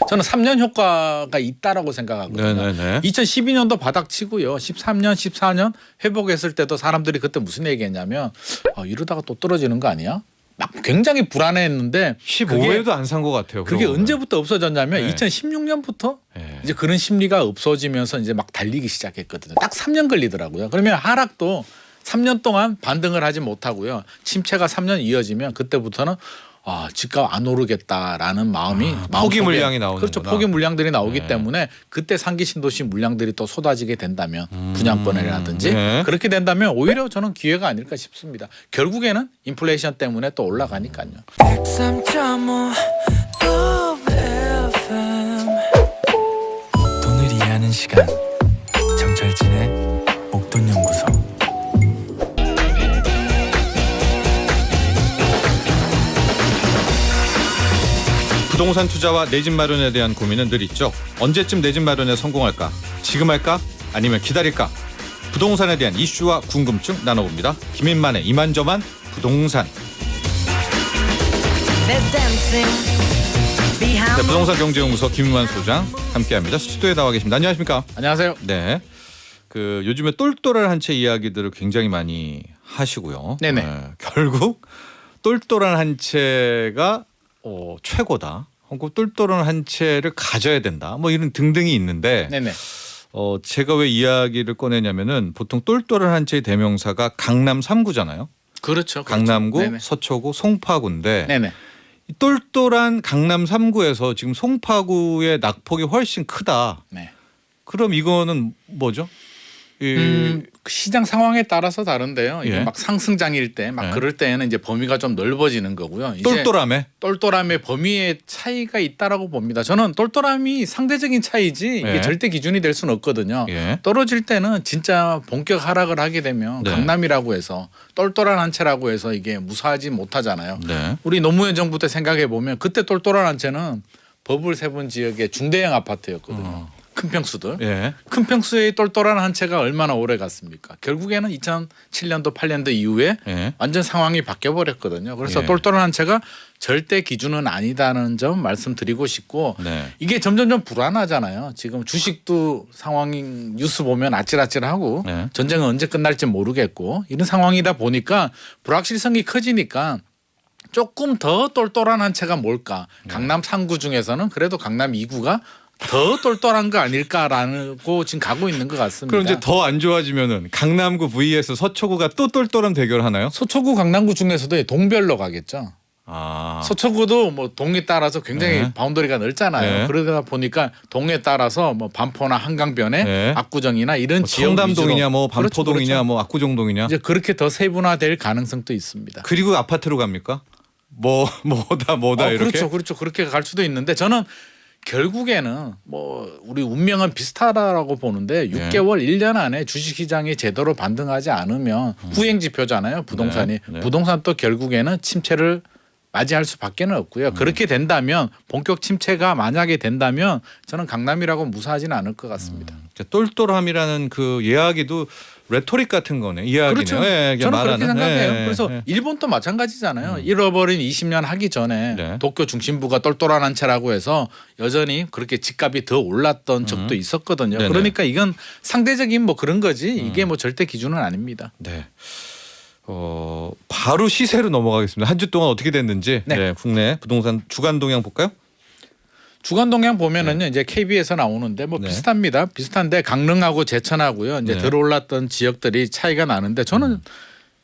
저는 3년 효과가 있다라고 생각하거든요. 네네네. 2012년도 바닥치고요. 13년, 14년 회복했을 때도 사람들이 그때 무슨 얘기했냐면 이러다가 또 떨어지는 거 아니야? 막 굉장히 불안해했는데 15회도 안 산 것 같아요. 그게 그러고 보면. 언제부터 없어졌냐면 네. 2016년부터 네. 이제 그런 심리가 없어지면서 이제 막 달리기 시작했거든요. 딱 3년 걸리더라고요. 그러면 하락도 3년 동안 반등을 하지 못하고요. 침체가 3년 이어지면 그때부터는 집값 안 오르겠다라는 마음이 포기 마음속에- 물량이 나오는구나. 그렇죠. 포기 물량들이 나오기 네. 때문에 그때 상기 신도시 물량들이 또 쏟아지게 된다면 분양권이라든지 네. 그렇게 된다면 오히려 저는 기회가 아닐까 싶습니다. 결국에는 인플레이션 때문에 또 올라가니까요. 103.5 FM 돈을 이해하는 시간 정철진의 목돈연구소. 부동산 투자와 내 집 마련에 대한 고민은 늘 있죠. 언제쯤 내 집 마련에 성공할까? 지금 할까? 아니면 기다릴까? 부동산에 대한 이슈와 궁금증 나눠봅니다. 김인만의 이만저만 부동산. 네, 부동산 경제연구소 김인만 소장 함께합니다. 스튜디오에 나와 계십니다. 안녕하십니까? 안녕하세요. 네. 요즘에 똘똘한 한 채 이야기들을 굉장히 많이 하시고요. 네네. 결국 똘똘한 한 채가 최고다. 혹은 똘똘한 한 채를 가져야 된다. 뭐 이런 등등이 있는데 네네. 제가 왜 이야기를 꺼내냐면은 보통 똘똘한 한 채의 대명사가 강남 3구잖아요. 그렇죠. 강남구, 네네. 서초구, 송파구인데 네네. 이 똘똘한 강남 3구에서 지금 송파구의 낙폭이 훨씬 크다. 네. 그럼 이거는 뭐죠? 시장 상황에 따라서 다른데요. 이게 예. 막 상승장일 때 막 예. 그럴 때에는 이제 범위가 좀 넓어지는 거고요. 이제 똘똘함에 똘똘함의 범위의 차이가 있다라고 봅니다. 저는 똘똘함이 상대적인 차이지 이게 예. 절대 기준이 될 수는 없거든요. 예. 떨어질 때는 진짜 본격 하락을 하게 되면 네. 강남이라고 해서 똘똘한 한 채라고 해서 이게 무사하지 못하잖아요. 네. 우리 노무현 정부 때 생각해 보면 그때 똘똘한 한 채는 버블 세븐 지역의 중대형 아파트였거든요. 큰 평수들. 예. 큰 평수의 똘똘한 한 채가 얼마나 오래 갔습니까? 결국에는 2007년도 8년도 이후에 예. 완전 상황이 바뀌어 버렸거든요. 그래서 예. 똘똘한 한 채가 절대 기준은 아니다는 점 말씀드리고 싶고 네. 이게 점점점 불안하잖아요. 지금 주식도 상황이 뉴스 보면 아찔아찔하고 네. 전쟁은 언제 끝날지 모르겠고 이런 상황이다 보니까 불확실성이 커지니까 조금 더 똘똘한 한 채가 뭘까? 강남 3구 중에서는 그래도 강남 2구가 더 똘똘한 거 아닐까라고 지금 가고 있는 것 같습니다. 그럼 이제 더 안 좋아지면은 강남구 vs 서초구가 또 똘똘한 대결 하나요? 서초구 강남구 중에서도 동별로 가겠죠. 서초구도 뭐 동에 따라서 굉장히 네. 바운더리가 넓잖아요. 네. 그러다 보니까 동에 따라서 뭐 반포나 한강변에 네. 압구정이나 이런 지역 청담동이냐 위주로 뭐 반포동이냐 그렇죠. 뭐 압구정동이냐 이제 그렇게 더 세분화될 가능성도 있습니다. 그리고 아파트로 갑니까? 뭐다 이렇게. 그렇죠. 그렇게 갈 수도 있는데 저는 결국에는 뭐 우리 운명은 비슷하다라고 보는데 6개월 1년 안에 주식시장이 제대로 반등하지 않으면 후행 지표잖아요. 부동산이. 네, 네. 부동산도 결국에는 침체를 맞이할 수밖에는 없고요. 그렇게 된다면 본격 침체가 만약에 된다면 저는 강남이라고 무사하지는 않을 것 같습니다. 똘똘함이라는 그 이야기도 레토릭 같은 거네. 이야기네요. 그렇죠. 예, 이게 저는 그렇게 말하는. 생각해요. 예, 그래서 예. 일본도 마찬가지잖아요. 잃어버린 20년 하기 전에 네. 도쿄 중심부가 똘똘한 한 채라고 해서 여전히 그렇게 집값이 더 올랐던 적도 있었거든요. 네네. 그러니까 이건 상대적인 뭐 그런 거지 이게 뭐 절대 기준은 아닙니다. 네. 바로 시세로 넘어가겠습니다. 한 주 동안 어떻게 됐는지 네. 국내 부동산 주간 동향 볼까요? 주간 동향 보면은요 이제 KB에서 나오는데 뭐 네. 비슷합니다. 비슷한데 강릉하고 제천하고요 이제 네. 들어올랐던 지역들이 차이가 나는데 저는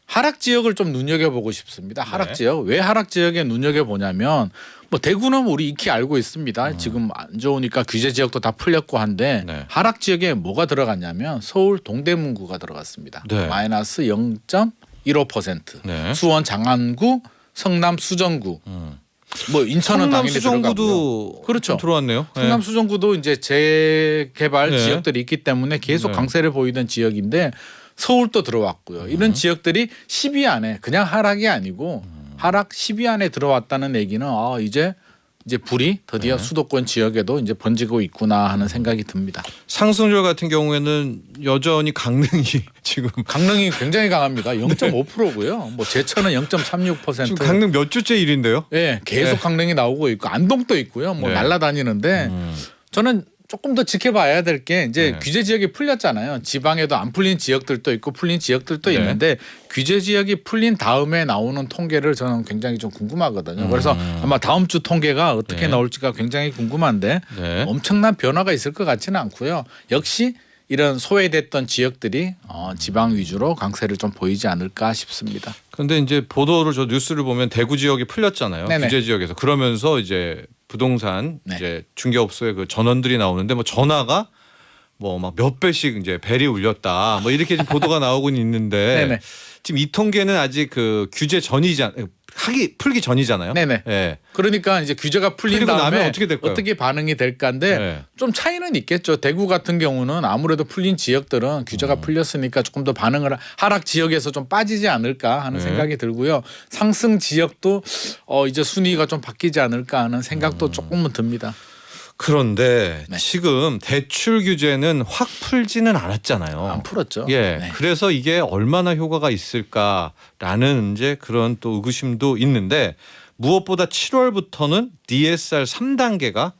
하락 지역을 좀 눈여겨보고 싶습니다. 하락 네. 지역 왜 하락 지역에 눈여겨보냐면 뭐 대구는 우리 익히 알고 있습니다. 지금 안 좋으니까 규제 지역도 다 풀렸고 한데 네. 하락 지역에 뭐가 들어갔냐면 서울 동대문구가 들어갔습니다. 네. 마이너스 0.15%. 네. 수원 장안구, 성남 수정구. 뭐 인천은 성남 당연히 들어가고요. 수정구도 그렇죠. 들어왔네요. 성남 수정구도 이제 재개발 네. 지역들이 있기 때문에 계속 네. 강세를 보이던 지역인데 서울도 들어왔고요. 이런 지역들이 10위 안에 그냥 하락이 아니고 하락 10위 안에 들어왔다는 얘기는 이제 이제 불이 드디어 네. 수도권 지역에도 이제 번지고 있구나 하는 생각이 듭니다. 상승률 같은 경우에는 여전히 강릉이 지금 강릉이 굉장히 강합니다. 0.5%고요. 뭐 제천은 0.36%. 지금 강릉 몇 주째 1위인데요? 예, 계속 네. 강릉이 나오고 있고 안동도 있고요. 뭐 네. 날아다니는데 저는 조금 더 지켜봐야 될 게 이제 네. 규제 지역이 풀렸잖아요. 지방에도 안 풀린 지역들도 있고 풀린 지역들도 네. 있는데 규제 지역이 풀린 다음에 나오는 통계를 저는 굉장히 좀 궁금하거든요. 그래서 아마 다음 주 통계가 어떻게 네. 나올지가 굉장히 궁금한데 네. 엄청난 변화가 있을 것 같지는 않고요. 역시 이런 소외됐던 지역들이 지방 위주로 강세를 좀 보이지 않을까 싶습니다. 근데 이제 보도를 저 뉴스를 보면 대구 지역이 풀렸잖아요. 네네. 규제 지역에서 그러면서 이제 부동산 네. 이제 중개업소의 그 전원들이 나오는데 뭐 전화가 뭐 막 몇 배씩 이제 벨이 울렸다. 뭐 이렇게 지금 보도가 나오고는 있는데 네네. 지금 이 통계는 아직 그 규제 풀기 전이잖아요. 네네. 예. 그러니까 이제 규제가 풀린 풀리고 다음에 나면 어떻게 될까요? 어떻게 반응이 될까인데 네. 좀 차이는 있겠죠. 대구 같은 경우는 아무래도 풀린 지역들은 규제가 풀렸으니까 조금 더 반응을 하락 지역에서 좀 빠지지 않을까 하는 네. 생각이 들고요. 상승 지역도 이제 순위가 좀 바뀌지 않을까 하는 생각도 조금은 듭니다. 그런데 네. 지금 대출 규제는 확 풀지는 않았잖아요. 안 풀었죠. 예. 네. 그래서 이게 얼마나 효과가 있을까라는 이제 그런 또 의구심도 있는데 무엇보다 7월부터는 DSR 3단계가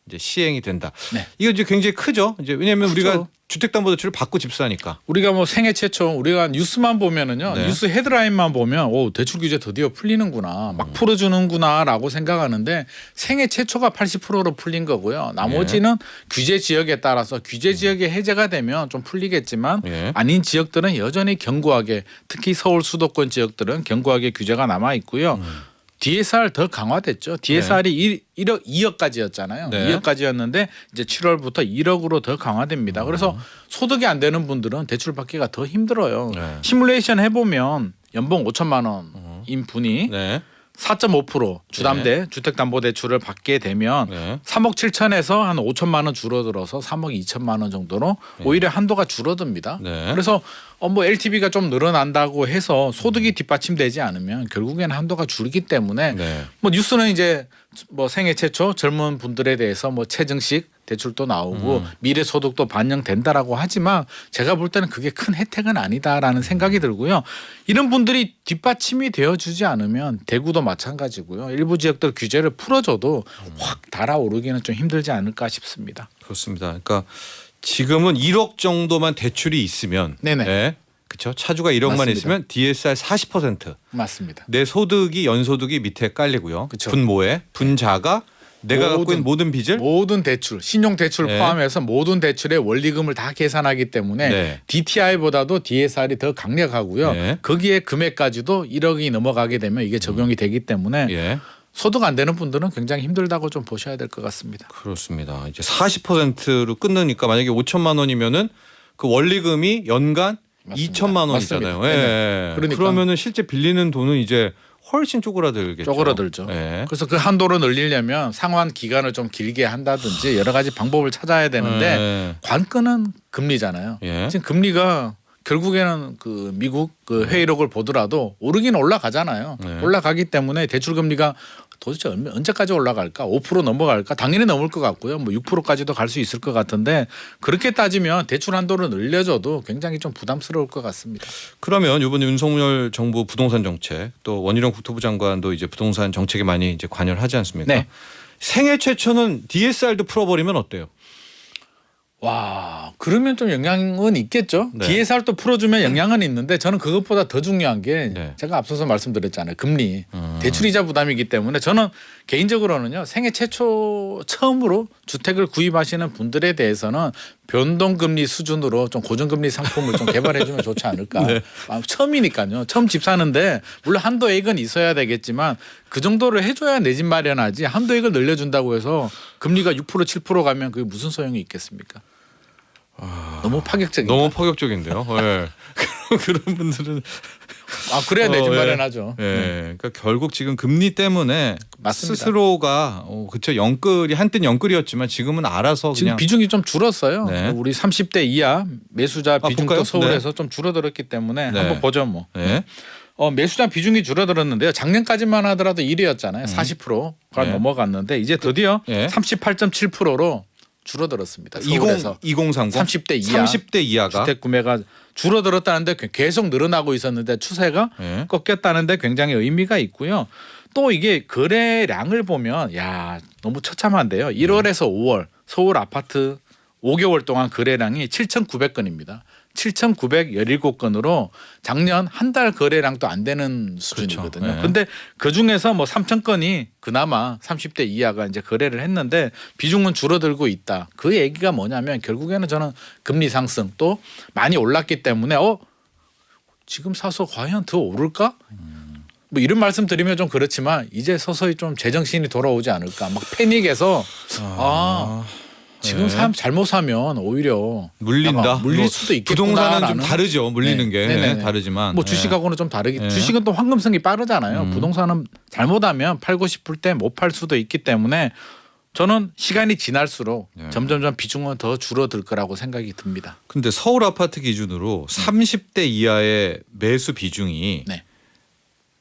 이제 시행이 된다. 네. 이거 이제 굉장히 크죠. 이제 왜냐하면 크죠. 우리가 주택담보대출을 받고 집 사니까. 우리가 뭐 생애 최초 우리가 뉴스만 보면은요. 네. 뉴스 헤드라인만 보면 대출 규제 드디어 풀리는구나. 막 풀어주는구나라고 생각하는데 생애 최초가 80%로 풀린 거고요. 나머지는 규제 지역에 따라서 규제 지역이 해제가 되면 좀 풀리겠지만 예. 아닌 지역들은 여전히 견고하게 특히 서울 수도권 지역들은 견고하게 규제가 남아 있고요. DSR 더 강화됐죠. DSR이 1억 2억까지였잖아요. 네. 2억까지였는데 이제 7월부터 1억으로 더 강화됩니다. 그래서 소득이 안 되는 분들은 대출 받기가 더 힘들어요. 네. 시뮬레이션 해보면 연봉 5천만 원인 분이 네. 4.5% 주담대 주택담보대출을 받게 되면 네. 3억 7천에서 한 5천만 원 줄어들어서 3억 2천만 원 정도로 오히려 한도가 줄어듭니다. 네. 그래서 뭐 LTV가 좀 늘어난다고 해서 소득이 뒷받침되지 않으면 결국에는 한도가 줄기 때문에 네. 뭐 뉴스는 이제 뭐 생애 최초 젊은 분들에 대해서 뭐 최증식 대출도 나오고 미래 소득도 반영된다라고 하지만 제가 볼 때는 그게 큰 혜택은 아니다라는 생각이 들고요. 이런 분들이 뒷받침이 되어주지 않으면 대구도 마찬가지고요. 일부 지역들 규제를 풀어줘도 확 달아오르기는 좀 힘들지 않을까 싶습니다. 그렇습니다. 그러니까 지금은 1억 정도만 대출이 있으면 네네. 네. 그렇죠. 차주가 1억만 맞습니다. 있으면 DSR 40% 맞습니다. 내 소득이 연소득이 밑에 깔리고요. 그쵸. 분모에 분자가 내가 갖고 있는 모든 빚을 모든 대출, 신용 대출 네. 포함해서 모든 대출의 원리금을 다 계산하기 때문에 네. DTI보다도 DSR이 더 강력하고요. 네. 거기에 금액까지도 1억이 넘어가게 되면 이게 적용이 되기 때문에 예. 소득 안 되는 분들은 굉장히 힘들다고 좀 보셔야 될 것 같습니다. 그렇습니다. 이제 40%로 끊으니까 만약에 5천만 원이면은 그 원리금이 연간 맞습니다. 2천만 원이잖아요. 맞습니다. 예. 그러니까. 그러면은 실제 빌리는 돈은 이제 훨씬 쪼그라들겠죠. 쪼그라들죠. 예. 그래서 그 한도를 늘리려면 상환 기간을 좀 길게 한다든지 여러 가지 방법을 찾아야 되는데 예. 관건은 금리잖아요. 예. 지금 금리가 결국에는 그 미국 그 회의록을 보더라도 오르긴 올라가잖아요. 네. 올라가기 때문에 대출 금리가 도대체 언제까지 올라갈까? 5% 넘어갈까? 당연히 넘을 것 같고요. 뭐 6%까지도 갈 수 있을 것 같은데 그렇게 따지면 대출 한도를 늘려줘도 굉장히 좀 부담스러울 것 같습니다. 그러면 이번에 윤석열 정부 부동산 정책 또 원희룡 국토부 장관도 이제 부동산 정책에 많이 이제 관여를 하지 않습니까? 네. 생애 최초는 DSR도 풀어버리면 어때요? 와, 그러면 좀 영향은 있겠죠. 네. DSR도 풀어주면 영향은 있는데 저는 그것보다 더 중요한 게 네. 제가 앞서서 말씀드렸잖아요. 금리, 대출이자 부담이기 때문에 저는 개인적으로는요. 생애 최초 처음으로 주택을 구입하시는 분들에 대해서는 변동금리 수준으로 좀 고정금리 상품을 좀 개발해주면 좋지 않을까. 네. 처음이니까요. 처음 집 사는데 물론 한도액은 있어야 되겠지만 그 정도를 해줘야 내 집 마련하지 한도액을 늘려준다고 해서 금리가 6% 7% 가면 그게 무슨 소용이 있겠습니까? 너무 파격적이다. 너무 파격적인데요. 예. 그런 분들은 그래야 내 집 예. 마련하죠. 예. 네. 그러니까 결국 지금 금리 때문에 맞습니다. 스스로가 그쵸 영끌이 한때는 영끌이었지만 지금은 알아서 지금 그냥 비중이 좀 줄었어요. 네. 우리 30대 이하 매수자 비중도 볼까요? 서울에서 좀 줄어들었기 때문에 네. 한번 보죠 뭐. 예. 매수자 비중이 줄어들었는데요. 작년까지만 하더라도 1위였잖아요. 40%가 네. 넘어갔는데 이제 드디어 네. 38.7%로 줄어들었습니다. 서울에서 2030 30대 이하 30대 이하가 주택 구매가 줄어들었다는데 계속 늘어나고 있었는데 추세가 네. 꺾였다는데 굉장히 의미가 있고요. 또 이게 거래량을 보면 야 너무 처참한데요. 1월에서 5월 서울 아파트 5개월 동안 거래량이 7,900건입니다. 7,917건으로 작년 한 달 거래량도 안 되는 수준이거든요. 그렇죠. 네. 근데 그 중에서 뭐 3,000건이 그나마 30대 이하가 이제 거래를 했는데 비중은 줄어들고 있다. 그 얘기가 뭐냐면 결국에는 저는 금리 상승 또 많이 올랐기 때문에 지금 사서 과연 더 오를까? 뭐 이런 말씀 드리면 좀 그렇지만 이제 서서히 좀 제정신이 돌아오지 않을까. 막 패닉해서 지금 네. 잘못 사면 오히려 물린다. 약간 물릴 뭐 수도 있겠구나라는. 부동산은 좀 다르죠. 물리는 게 네네네. 다르지만 뭐 주식하고는 좀 다르기. 네. 주식은 또 황금성이 빠르잖아요. 부동산은 잘못하면 팔고 싶을 때 못 팔 수도 있기 때문에 저는 시간이 지날수록 네. 점점점 비중은 더 줄어들 거라고 생각이 듭니다. 근데 서울 아파트 기준으로 30대 이하의 매수 비중이 네.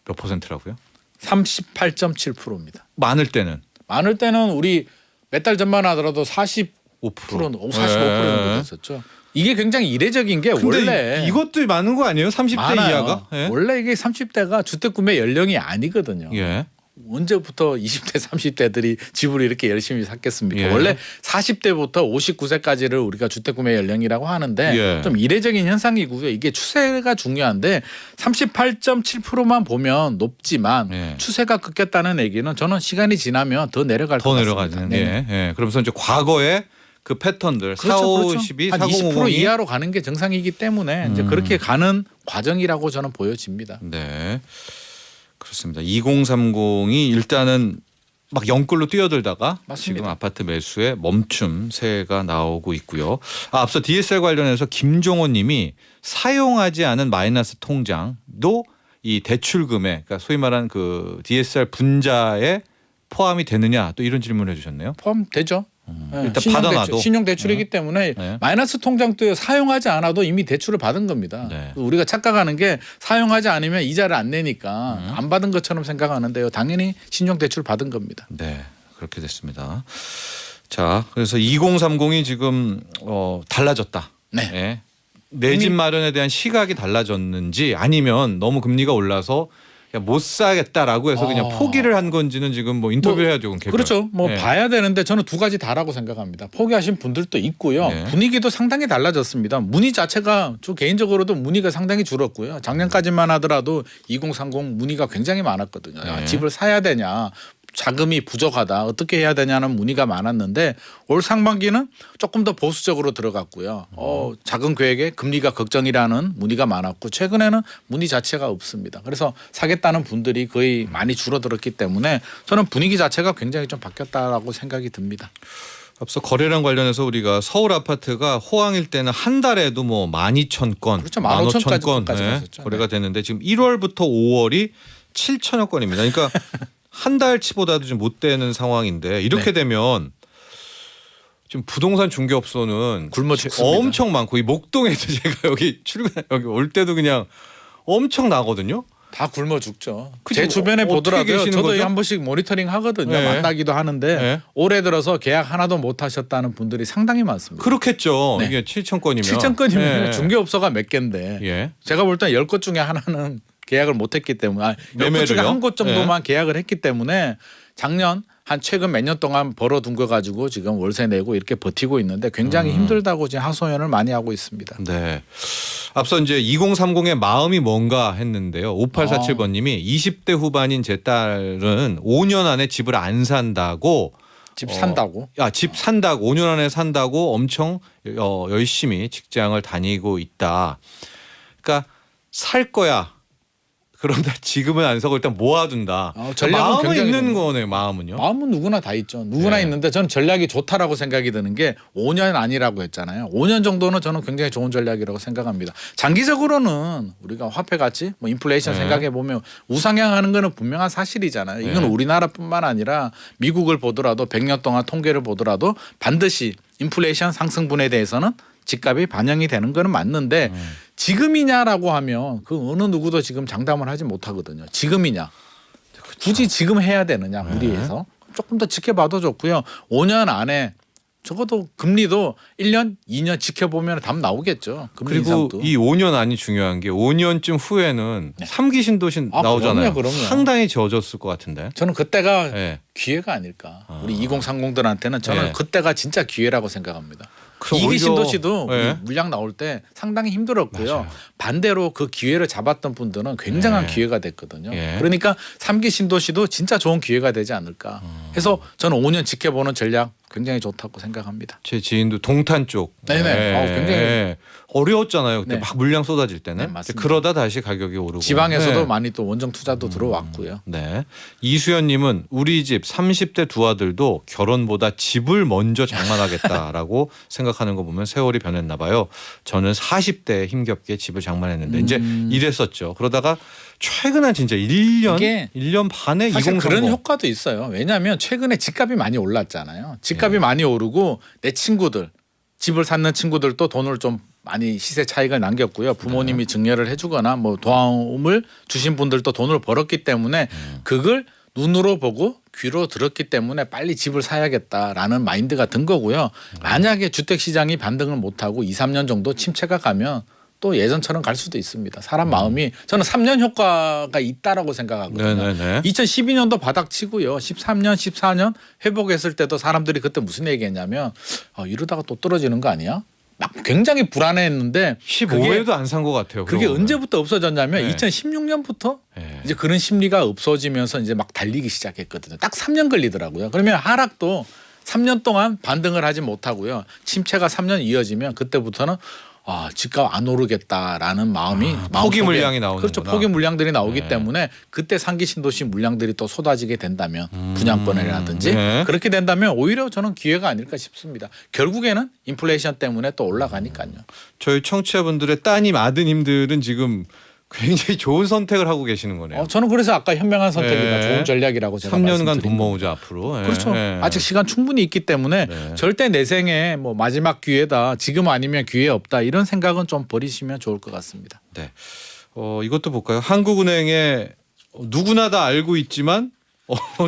몇 퍼센트라고요? 38.7%입니다. 많을 때는 많을 때는 우리 몇 달 전만 하더라도 40% 5%. 45% 정도 됐었죠. 이게 굉장히 이례적인 게 근데 원래 이것도 많은 거 아니에요? 30대 많아요. 이하가? 예. 원래 이게 30대가 주택 구매 연령이 아니거든요. 예. 언제부터 20대 30대들이 집을 이렇게 열심히 샀겠습니까? 예. 원래 40대부터 59세까지를 우리가 주택 구매 연령이라고 하는데 예. 좀 이례적인 현상이고요. 이게 추세가 중요한데 38.7%만 보면 높지만 예. 추세가 꺾였다는 얘기는 저는 시간이 지나면 더 내려갈 더 것 내려가는. 같습니다. 네. 예. 예. 그러면서 이제 과거에 그 패턴들 4512, 한 20% 4050이 이하로 가는 게 정상이기 때문에 이제 그렇게 가는 과정이라고 저는 보여집니다. 네. 그렇습니다. 2030이 일단은 막 영끌로 뛰어들다가 맞습니다. 지금 아파트 매수에 멈춤세가 나오고 있고요. 앞서 DSR 관련해서 김종호 님이 사용하지 않은 마이너스 통장도 이 대출 금액, 그러니까 소위 말하는 그 DSR 분자에 포함이 되느냐 또 이런 질문을 해주셨네요. 포함되죠. 네, 일단 신용대출, 받아놔도. 신용대출이기 때문에 네. 마이너스 통장도 사용하지 않아도 이미 대출을 받은 겁니다. 네. 우리가 착각하는 게 사용하지 않으면 이자를 안 내니까 안 받은 것처럼 생각하는데요. 당연히 신용대출 받은 겁니다. 네, 그렇게 됐습니다. 자, 그래서 2030이 지금 달라졌다. 네. 예. 내 집 마련에 대한 시각이 달라졌는지 아니면 너무 금리가 올라서 야, 못 사겠다라고 해서 그냥 포기를 한 건지는 지금 뭐 인터뷰를 해야죠. 그럼 그렇죠. 뭐 예. 봐야 되는데 저는 두 가지 다라고 생각합니다. 포기하신 분들도 있고요. 네. 분위기도 상당히 달라졌습니다. 문의 자체가 저 개인적으로도 문의가 상당히 줄었고요. 작년까지만 하더라도 2030 문의가 굉장히 많았거든요. 야, 네. 집을 사야 되냐. 자금이 부족하다. 어떻게 해야 되냐는 문의가 많았는데 올 상반기는 조금 더 보수적으로 들어갔고요. 자금 계획에 금리가 걱정이라는 문의가 많았고 최근에는 문의 자체가 없습니다. 그래서 사겠다는 분들이 거의 많이 줄어들었기 때문에 저는 분위기 자체가 굉장히 좀 바뀌었다라고 생각이 듭니다. 앞서 거래량 관련해서 우리가 서울 아파트가 호황일 때는 한 달에도 뭐 12,000건, 그렇죠. 15,000 까지 네, 갔었죠. 거래가 됐는데 지금 1월부터 5월이 7천여 건입니다. 그러니까 한 달치보다도 좀 못 되는 상황인데 이렇게 네. 되면 지금 부동산 중개업소는 굶어 죽습니다. 엄청 많고 이 목동에도 제가 여기 여기 올 때도 그냥 엄청 나거든요. 다 굶어 죽죠. 그죠? 제 주변에 어떻게 보더라도요. 계시는 저도 거죠? 한 번씩 모니터링 하거든요. 네. 만나기도 하는데 네. 올해 들어서 계약 하나도 못 하셨다는 분들이 상당히 많습니다. 그렇겠죠. 네. 이게 7,000건이면 7,000건이면 중개업소가 몇 개인데 예. 제가 볼 땐 10곳 중에 하나는 계약을 못했기 때문에 10곳 중에 매매를요? 한 곳 정도만 계약을 했기 때문에 작년 한 최근 몇 년 동안 벌어둔 거 가지고 지금 월세 내고 이렇게 버티고 있는데 굉장히 힘들다고 지금 하소연을 많이 하고 있습니다. 네. 앞서 이제 2030의 마음이 뭔가 했는데요. 5847번님이 20대 후반인 제 딸은 5년 안에 집을 안 산다고 집 산다고? 집 산다고 5년 안에 산다고 엄청 열심히 직장을 다니고 있다. 그러니까 살 거야. 그런데 지금은 안 사고 일단 모아둔다. 전략은 마음은 굉장히 있는 좋네요. 거네요. 마음은요. 마음은 누구나 다 있죠. 누구나 네. 있는데 저는 전략이 좋다라고 생각이 드는 게 5년 아니라고 했잖아요. 5년 정도는 저는 굉장히 좋은 전략이라고 생각합니다. 장기적으로는 우리가 화폐 가치, 뭐 인플레이션 네. 생각해 보면 우상향하는 거는 분명한 사실이잖아요. 이건 네. 우리나라뿐만 아니라 미국을 보더라도 100년 동안 통계를 보더라도 반드시 인플레이션 상승분에 대해서는 집값이 반영이 되는 거는 맞는데 지금이냐라고 하면 그 어느 누구도 지금 장담을 하지 못하거든요. 지금이냐. 굳이 지금 해야 되느냐 무리해서. 조금 더 지켜봐도 좋고요. 5년 안에 적어도 금리도 1년, 2년 지켜보면 답 나오겠죠. 금리 그리고 인상도. 이 5년 안이 중요한 게 5년쯤 후에는 3기 신도시 나오잖아요. 그럼요. 상당히 지어졌을 것 같은데. 저는 그때가 예. 기회가 아닐까. 우리 2030들한테는 저는 예. 그때가 진짜 기회라고 생각합니다. 그럼 2기 오히려- 신도시도 우리 예. 물량 나올 때 상당히 힘들었고요. 맞아요. 반대로 그 기회를 잡았던 분들은 굉장한 예. 기회가 됐거든요. 예. 그러니까 3기 신도시도 진짜 좋은 기회가 되지 않을까 해서 저는 5년 지켜보는 전략 굉장히 좋다고 생각합니다. 제 지인도 동탄 쪽. 네네. 굉장히- 어려웠잖아요. 그때 네. 막 물량 쏟아질 때는. 네, 맞습니다. 그러다 다시 가격이 오르고. 지방에서도 네. 많이 또 원정 투자도 들어왔고요. 네. 이수연님은 우리 집 30대 두 아들도 결혼보다 집을 먼저 장만하겠다라고 생각하는 거 보면 세월이 변했나 봐요. 저는 40대에 힘겹게 집을 장만했는데 이제 이랬었죠. 그러다가 최근에 진짜 1년, 이게 1년 반에 사실 2030. 그런 효과도 있어요. 왜냐하면 최근에 집값이 많이 올랐잖아요. 집값이 많이 오르고 내 친구들 집을 샀는 친구들도 돈을 좀 많이 시세 차익을 남겼고요. 부모님이 증여를 해주거나 뭐 도움을 주신 분들도 돈을 벌었기 때문에 그걸 눈으로 보고 귀로 들었기 때문에 빨리 집을 사야겠다라는 마인드가 든 거고요. 만약에 주택 시장이 반등을 못하고 2, 3년 정도 침체가 가면 또 예전처럼 갈 수도 있습니다. 사람 마음이 저는 3년 효과가 있다라고 생각하거든요. 네네네. 2012년도 바닥치고요. 13년, 14년 회복했을 때도 사람들이 그때 무슨 얘기했냐면 이러다가 또 떨어지는 거 아니야? 막 굉장히 불안해했는데 15회도 안 산 것 같아요. 그게 그러고 보면. 언제부터 없어졌냐면 네. 2016년부터 네. 이제 그런 심리가 없어지면서 이제 막 달리기 시작했거든요. 딱 3년 걸리더라고요. 그러면 하락도 3년 동안 반등을 하지 못하고요. 침체가 3년 이어지면 그때부터는 집값 안 오르겠다라는 마음이 포기 마음속에- 물량이 나오는구나. 그렇죠. 포기 물량들이 나오기 네. 때문에 그때 상기 신도시 물량들이 또 쏟아지게 된다면 분양권이라든지 네. 그렇게 된다면 오히려 저는 기회가 아닐까 싶습니다. 결국에는 인플레이션 때문에 또 올라가니까요. 저희 청취자분들의 따님 아드님들은 지금 굉장히 좋은 선택을 하고 계시는 거네요. 저는 그래서 아까 현명한 선택이다, 네. 좋은 전략이라고 제가 3년간 말씀드린 돈 겁니다. 모으자 앞으로. 예. 그렇죠. 예. 아직 시간 충분히 있기 때문에 네. 절대 내 생에 뭐 마지막 기회다, 지금 아니면 기회 없다 이런 생각은 좀 버리시면 좋을 것 같습니다. 네. 이것도 볼까요? 한국은행에 누구나 다 알고 있지만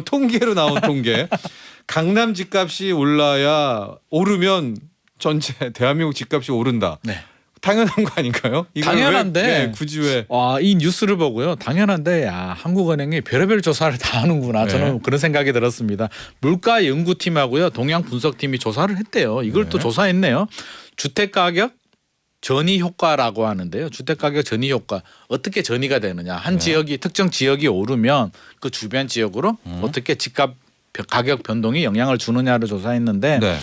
통계로 나온 통계. 강남 집값이 오르면 전체 대한민국 집값이 오른다. 네. 당연한 거 아닌가요? 이걸 당연한데. 왜, 굳이 왜? 이 뉴스를 보고요. 당연한데 한국은행이 별의별 조사를 다 하는구나. 저는 네. 그런 생각이 들었습니다. 물가 연구팀하고요. 동양 분석팀이 조사를 했대요. 이걸 또 네. 조사했네요. 주택가격 전이 효과라고 하는데요. 주택가격 전이 효과 어떻게 전이가 되느냐. 한 지역이 특정 지역이 오르면 그 주변 지역으로 어떻게 집값 가격 변동이 영향을 주느냐를 조사했는데 네.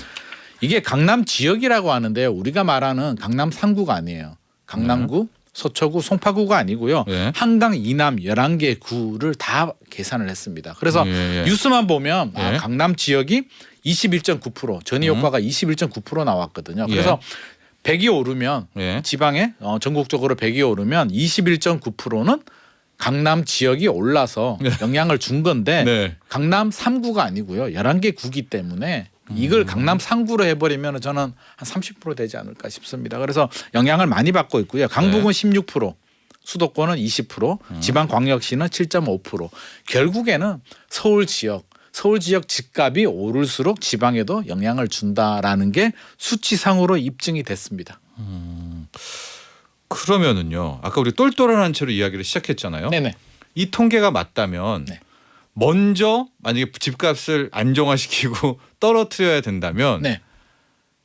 이게 강남 지역이라고 하는데요. 우리가 말하는 강남 3구가 아니에요. 강남구, 서초구, 송파구가 아니고요. 네. 한강 이남 11개 구를 다 계산을 했습니다. 그래서 예. 뉴스만 보면 예. 강남 지역이 21.9% 전이 효과가 21.9% 나왔거든요. 그래서 100이 오르면 예. 지방에 전국적으로 100이 오르면 21.9%는 강남 지역이 올라서 영향을 준 건데 네. 강남 3구가 아니고요. 11개 구기 때문에 이걸 강남 3구로 해버리면 저는 한 30% 되지 않을까 싶습니다. 그래서 영향을 많이 받고 있고요. 강북은 16%, 수도권은 20%, 지방광역시는 7.5%. 결국에는 서울 지역 집값이 오를수록 지방에도 영향을 준다라는 게 수치상으로 입증이 됐습니다. 그러면은요. 아까 우리 똘똘한 채로 이야기를 시작했잖아요. 네네. 이 통계가 맞다면 네. 먼저 만약에 집값을 안정화시키고 떨어뜨려야 된다면 네.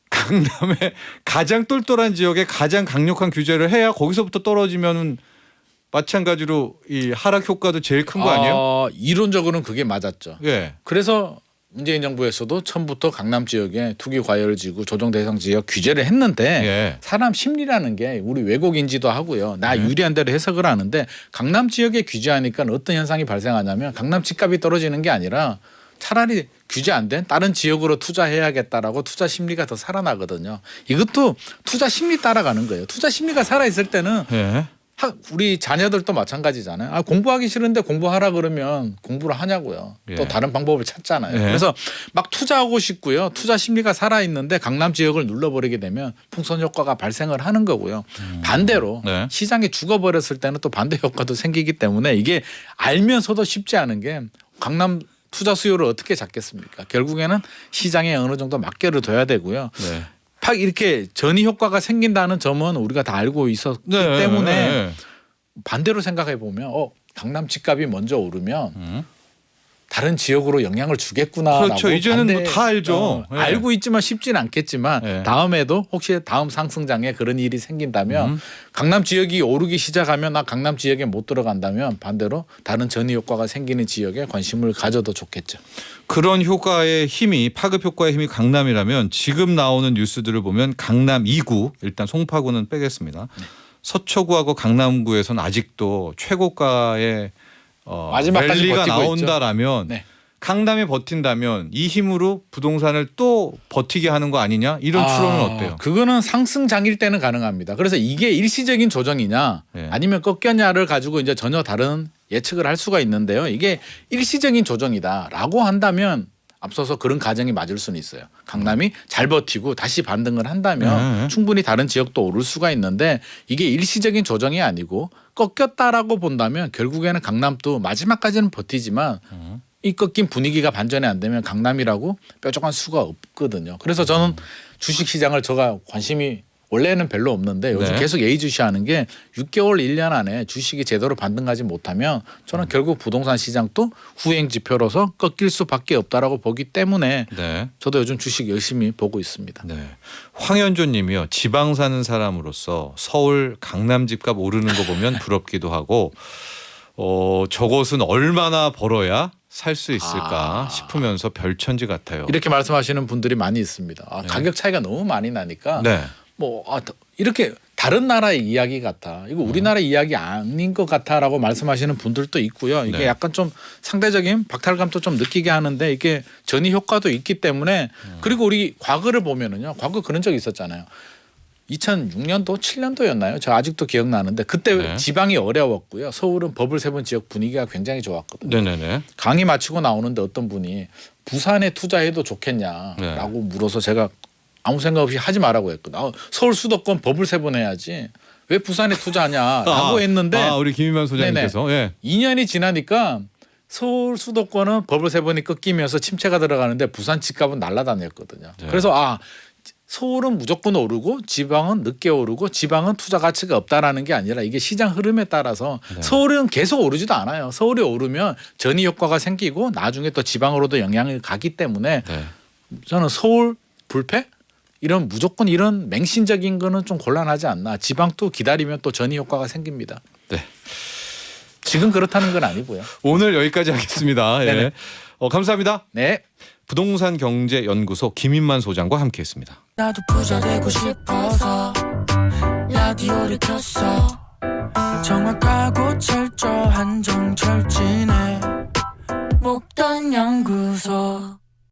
강남의 가장 똘똘한 지역에 가장 강력한 규제를 해야 거기서부터 떨어지면 마찬가지로 이 하락 효과도 제일 큰 거 아니에요? 이론적으로는 그게 맞았죠. 예. 그래서 문재인 정부에서도 처음부터 강남 지역에 투기 과열 지구 조정 대상 지역 규제를 했는데 예. 사람 심리라는 게 우리 왜곡인지도 하고요. 나 유리한 대로 해석을 하는데 강남 지역에 규제하니까 어떤 현상이 발생하냐면 강남 집값이 떨어지는 게 아니라 차라리 규제 안 된 다른 지역으로 투자해야겠다라고 투자 심리가 더 살아나거든요. 이것도 투자 심리 따라가는 거예요. 투자 심리가 살아있을 때는 예. 우리 자녀들도 마찬가지잖아요. 아, 공부하기 싫은데 공부하라 그러면 공부를 하냐고요. 예. 또 다른 방법을 찾잖아요. 예. 그래서 막 투자하고 싶고요. 투자 심리가 살아있는데 강남 지역을 눌러버리게 되면 풍선 효과가 발생을 하는 거고요. 반대로 네. 시장이 죽어버렸을 때는 또 반대 효과도 생기기 때문에 이게 알면서도 쉽지 않은 게 강남 투자 수요를 어떻게 잡겠습니까? 결국에는 시장에 어느 정도 맡겨를 둬야 되고요. 네. 팍 이렇게 전이 효과가 생긴다는 점은 우리가 다 알고 있었기 네. 때문에 네. 반대로 생각해 보면 강남 집값이 먼저 오르면 음. 다른 지역으로 영향을 주겠구나라고 그렇죠. 이제는 뭐다 알죠. 네. 알고 있지만 쉽진 않겠지만 네. 다음에도 혹시 다음 상승장에 그런 일이 생긴다면 강남 지역이 오르기 시작하면 강남 지역에 못 들어간다면 반대로 다른 전이 효과가 생기는 지역에 관심을 가져도 좋겠죠. 그런 효과의 힘이 파급 효과의 힘이 강남이라면 지금 나오는 뉴스들을 보면 강남 2구 일단 송파구는 빼겠습니다. 서초구하고 강남구에서는 아직도 최고가의 마지막까지 랠리가 버티고 나온다라면 네. 강남이 버틴다면 이 힘으로 부동산을 또 버티게 하는 거 아니냐 이런 추론은 어때요? 그거는 상승장일 때는 가능합니다. 그래서 이게 일시적인 조정이냐 네. 아니면 꺾였냐를 가지고 이제 전혀 다른 예측을 할 수가 있는데요. 이게 일시적인 조정이다라고 한다면 앞서서 그런 가정이 맞을 수는 있어요. 강남이 잘 버티고 다시 반등을 한다면 네. 충분히 다른 지역도 오를 수가 있는데 이게 일시적인 조정이 아니고 꺾였다라고 본다면 결국에는 강남도 마지막까지는 버티지만 이 꺾인 분위기가 반전이 안 되면 강남이라고 뾰족한 수가 없거든요. 그래서 저는 주식시장을 제가 관심이 원래는 별로 없는데 요즘 네. 계속 예의주시하는 게 6개월 1년 안에 주식이 제대로 반등하지 못하면 저는 결국 부동산 시장도 후행 지표로서 꺾일 수밖에 없다라고 보기 때문에 네. 저도 요즘 주식 열심히 보고 있습니다. 네. 황현조님이요. 지방 사는 사람으로서 서울 강남 집값 오르는 거 보면 부럽기도 하고 저것은 얼마나 벌어야 살 수 있을까 싶으면서 별천지 같아요. 이렇게 말씀하시는 분들이 많이 있습니다. 가격 차이가 너무 많이 나니까 네. 이렇게 다른 나라의 이야기 같아. 이거 우리나라 이야기 아닌 것 같아라고 말씀하시는 분들도 있고요. 이게 네. 약간 좀 상대적인 박탈감도 좀 느끼게 하는데 이게 전이 효과도 있기 때문에 그리고 우리 과거를 보면은요. 과거 그런 적이 있었잖아요. 2006년도 7년도였나요? 저 아직도 기억나는데 그때 네. 지방이 어려웠고요. 서울은 버블7 지역 분위기가 굉장히 좋았거든요. 네네네. 강의 마치고 나오는데 어떤 분이 부산에 투자해도 좋겠냐라고 네. 물어서 제가 아무 생각 없이 하지 말라고 했거든. 서울 수도권 버블7 해야지 왜 부산에 투자하냐라고 했는데 우리 김인만 소장님께서 예. 2년이 지나니까 서울 수도권은 버블7이 꺾이면서 침체가 들어가는데 부산 집값은 날아다녔거든요. 네. 그래서 서울은 무조건 오르고 지방은 늦게 오르고 지방은 투자 가치가 없다라는 게 아니라 이게 시장 흐름에 따라서 서울은 계속 오르지도 않아요. 서울이 오르면 전이 효과가 생기고 나중에 또 지방으로도 영향을 가기 때문에 네. 저는 서울 불패 이런 무조건 이런 맹신적인 거는 좀 곤란하지 않나. 지방도 기다리면 또 전이 효과가 생깁니다. 네. 지금 그렇다는 건 아니고요. 오늘 여기까지 하겠습니다. 예. 네네. 감사합니다. 네. 부동산 경제연구소 김인만 소장과 함께했습니다. 나도 부자 되고 싶어서 라디오를 켰어. 정확하고 철저한 정철진의 목돈 연구소.